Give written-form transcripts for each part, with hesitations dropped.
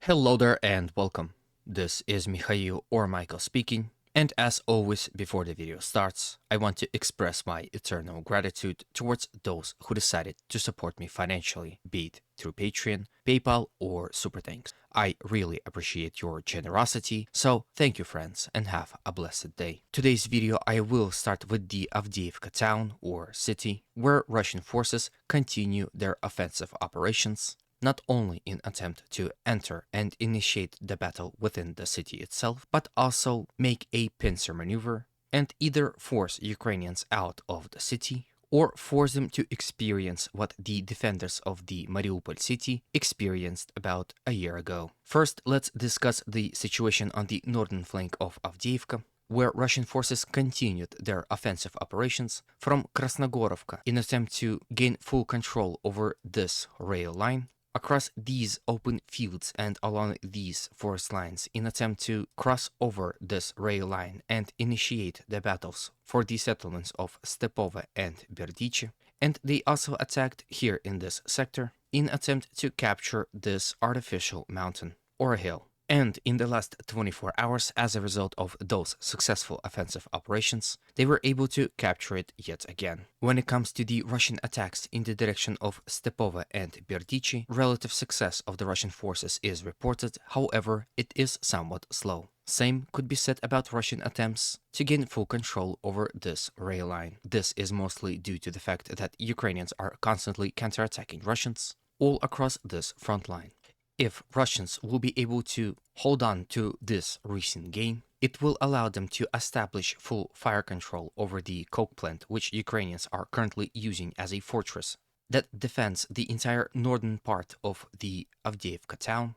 Hello there and welcome. This is Mikhail or Michael speaking, and as always before the video starts, I want to express my eternal gratitude towards those who decided to support me financially, be it through Patreon, PayPal, or Super Thanks. I really appreciate your generosity, so thank you friends and have a blessed day. Today's video I will start with the Avdiivka town or city, where Russian forces continue their offensive operations, not only in attempt to enter and initiate the battle within the city itself, but also make a pincer maneuver and either force Ukrainians out of the city or force them to experience what the defenders of the Mariupol city experienced about a year ago. First, let's discuss the situation on the northern flank of Avdiivka, where Russian forces continued their offensive operations from Krasnogorovka in attempt to gain full control over this rail line across these open fields and along these forest lines in attempt to cross over this rail line and initiate the battles for the settlements of Stepove and Berdiche. And they also attacked here in this sector in attempt to capture this artificial mountain or a hill. And in the last 24 hours, as a result of those successful offensive operations, they were able to capture it yet again. When it comes to the Russian attacks in the direction of Stepove and Berdiche, relative success of the Russian forces is reported, however, it is somewhat slow. Same could be said about Russian attempts to gain full control over this rail line. This is mostly due to the fact that Ukrainians are constantly counterattacking Russians all across this front line. If Russians will be able to hold on to this recent gain, it will allow them to establish full fire control over the coke plant, which Ukrainians are currently using as a fortress that defends the entire northern part of the Avdiivka town.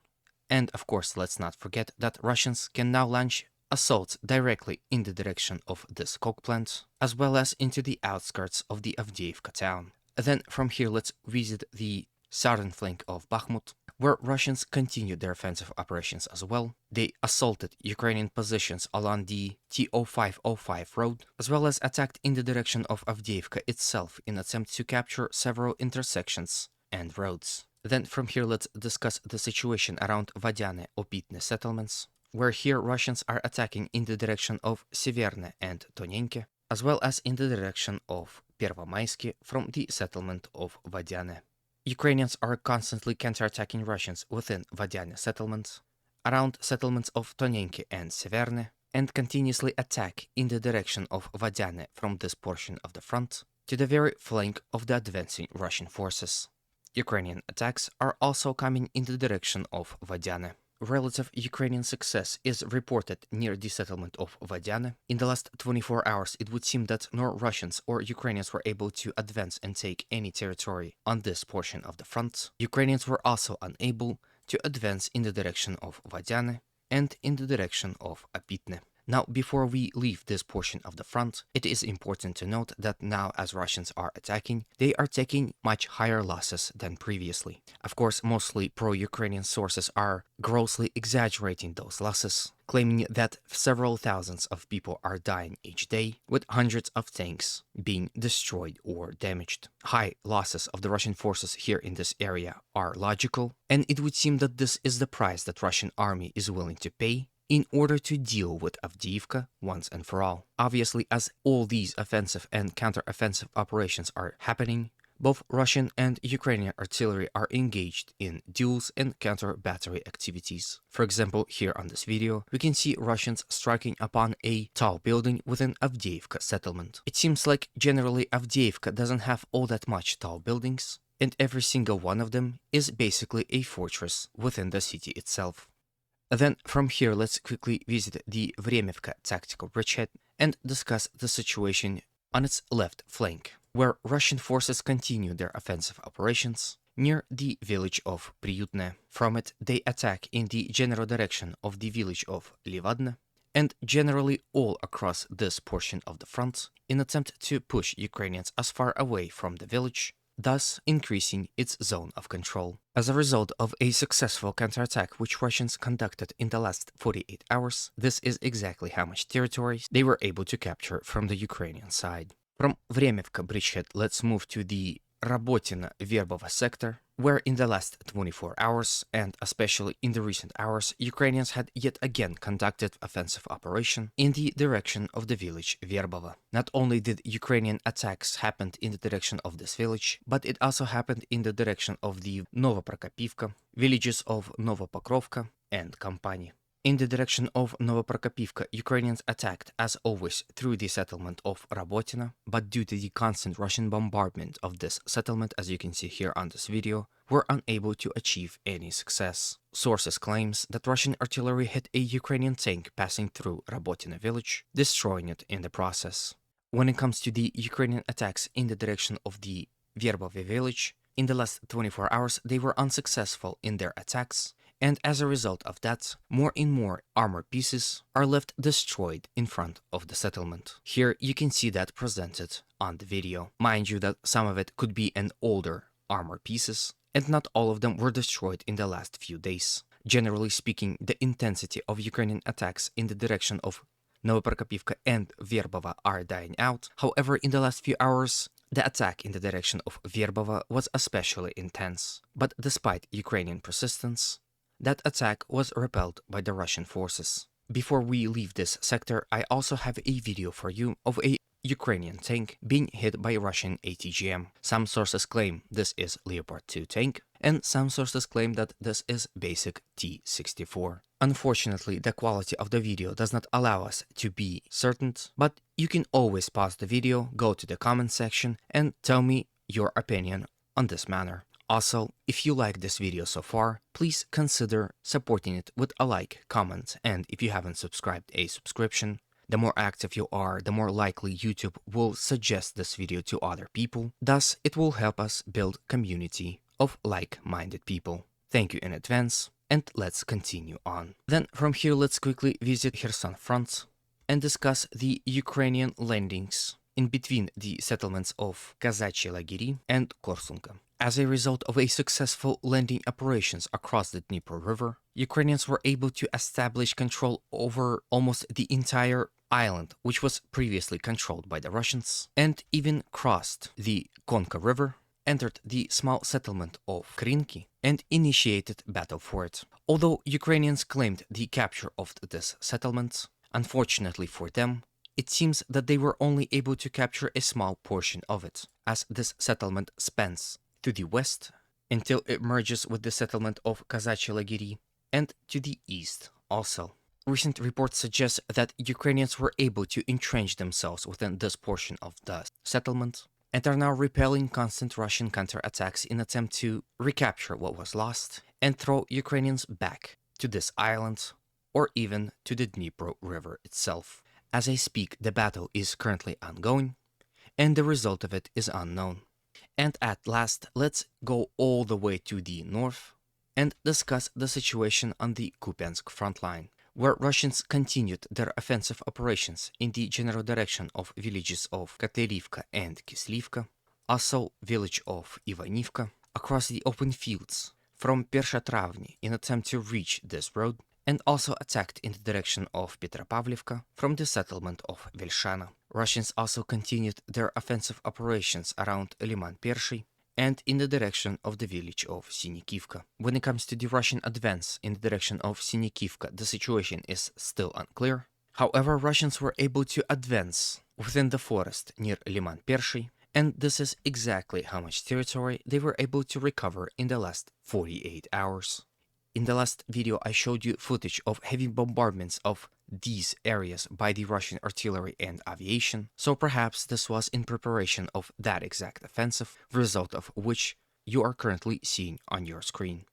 And of course, let's not forget that Russians can now launch assaults directly in the direction of this coke plant, as well as into the outskirts of the Avdiivka town. Then from here, let's visit the southern flank of Bakhmut, where Russians continued their offensive operations as well. They assaulted Ukrainian positions along the T-0505 road, as well as attacked in the direction of Avdiivka itself in attempt to capture several intersections and roads. Then from here, let's discuss the situation around Vodyane-Opitne settlements, where here Russians are attacking in the direction of Severne and Tonenke, as well as in the direction of Pervomaisky from the settlement of Vodyane. Ukrainians are constantly counterattacking Russians within Vodyane settlements, around settlements of Tonenke and Severne, and continuously attack in the direction of Vodyane from this portion of the front to the very flank of the advancing Russian forces. Ukrainian attacks are also coming in the direction of Vodyane. Relative Ukrainian success is reported near the settlement of Vodyane. In the last 24 hours, it would seem that nor Russians or Ukrainians were able to advance and take any territory on this portion of the front. Ukrainians were also unable to advance in the direction of Vodyane and in the direction of Opitne. Now, before we leave this portion of the front, it is important to note that now as Russians are attacking, they are taking much higher losses than previously. Of course, mostly pro-Ukrainian sources are grossly exaggerating those losses, claiming that several thousands of people are dying each day, with hundreds of tanks being destroyed or damaged. High losses of the Russian forces here in this area are logical, and it would seem that this is the price that Russian army is willing to pay in order to deal with Avdiivka once and for all. Obviously, as all these offensive and counter-offensive operations are happening, both Russian and Ukrainian artillery are engaged in duels and counter-battery activities. For example, here on this video, we can see Russians striking upon a tall building within Avdiivka settlement. It seems like generally Avdiivka doesn't have all that much tall buildings, and every single one of them is basically a fortress within the city itself. Then from here, let's quickly visit the Vremivka tactical bridgehead and discuss the situation on its left flank, where Russian forces continue their offensive operations near the village of Priutne. From it, they attack in the general direction of the village of Livadne and generally all across this portion of the front in attempt to push Ukrainians as far away from the village, thus increasing its zone of control. As a result of a successful counterattack which Russians conducted in the last 48 hours, this is exactly how much territory they were able to capture from the Ukrainian side. From Vremivka bridgehead, let's move to the Robotyne-Verbove sector, where in the last 24 hours, and especially in the recent hours, Ukrainians had yet again conducted offensive operation in the direction of the village Verbove. Not only did Ukrainian attacks happen in the direction of this village, but it also happened in the direction of the Novoprokopivka, villages of Novopokrovka and Kompany. In the direction of Novoprokopivka, Ukrainians attacked, as always, through the settlement of Robotyne, but due to the constant Russian bombardment of this settlement, as you can see here on this video, were unable to achieve any success. Sources claims that Russian artillery hit a Ukrainian tank passing through Robotyne village, destroying it in the process. When it comes to the Ukrainian attacks in the direction of the Verbove village, in the last 24 hours they were unsuccessful in their attacks, and as a result of that, more and more armor pieces are left destroyed in front of the settlement. Here you can see that presented on the video. Mind you that some of it could be an older armor pieces, and not all of them were destroyed in the last few days. Generally speaking, the intensity of Ukrainian attacks in the direction of Novoprokopivka and Verbove are dying out. However, in the last few hours, the attack in the direction of Verbove was especially intense. But despite Ukrainian persistence, that attack was repelled by the Russian forces. Before we leave this sector, I also have a video for you of a Ukrainian tank being hit by Russian ATGM. Some sources claim this is Leopard 2 tank, and some sources claim that this is basic T-64. Unfortunately, the quality of the video does not allow us to be certain, but you can always pause the video, go to the comment section, and tell me your opinion on this matter. Also, if you like this video so far, please consider supporting it with a like, comment, and if you haven't subscribed, a subscription. The more active you are, the more likely YouTube will suggest this video to other people. Thus, it will help us build community of like-minded people. Thank you in advance, and let's continue on. Then from here, let's quickly visit Kherson front and discuss the Ukrainian landings in between the settlements of Kazachye Lagiri and Korsunka. As a result of a successful landing operations across the Dnieper River, Ukrainians were able to establish control over almost the entire island, which was previously controlled by the Russians, and even crossed the Konka River, entered the small settlement of Krinki, and initiated battle for it. Although Ukrainians claimed the capture of this settlement, unfortunately for them, it seems that they were only able to capture a small portion of it, as this settlement spans to the west until it merges with the settlement of Kazachye Lagiri, and to the east also. Recent reports suggest that Ukrainians were able to entrench themselves within this portion of the settlement and are now repelling constant Russian counterattacks in attempt to recapture what was lost and throw Ukrainians back to this island or even to the Dnieper River itself. As I speak, the battle is currently ongoing and the result of it is unknown. And at last, let's go all the way to the north and discuss the situation on the Kupiansk front line, where Russians continued their offensive operations in the general direction of villages of Kotelivka and Kislivka, also village of Ivanivka, across the open fields from Pershatravny in attempt to reach this road, and also attacked in the direction of Petropavlivka from the settlement of Velshana. Russians also continued their offensive operations around Liman Pershi and in the direction of the village of Sinikivka. When it comes to the Russian advance in the direction of Sinikivka, the situation is still unclear. However, Russians were able to advance within the forest near Liman Pershi, and this is exactly how much territory they were able to recover in the last 48 hours. In the last video, I showed you footage of heavy bombardments of these areas by the Russian artillery and aviation, so perhaps this was in preparation of that exact offensive, result of which you are currently seeing on your screen.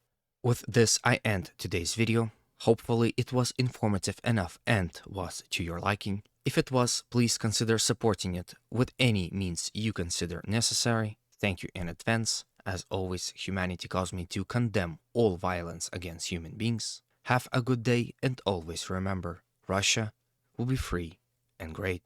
With this, I end today's video. Hopefully it was informative enough and was to your liking. If it was, please consider supporting it with any means you consider necessary. Thank you in advance. As always, humanity calls me to condemn all violence against human beings. Have a good day and always remember, Russia will be free and great.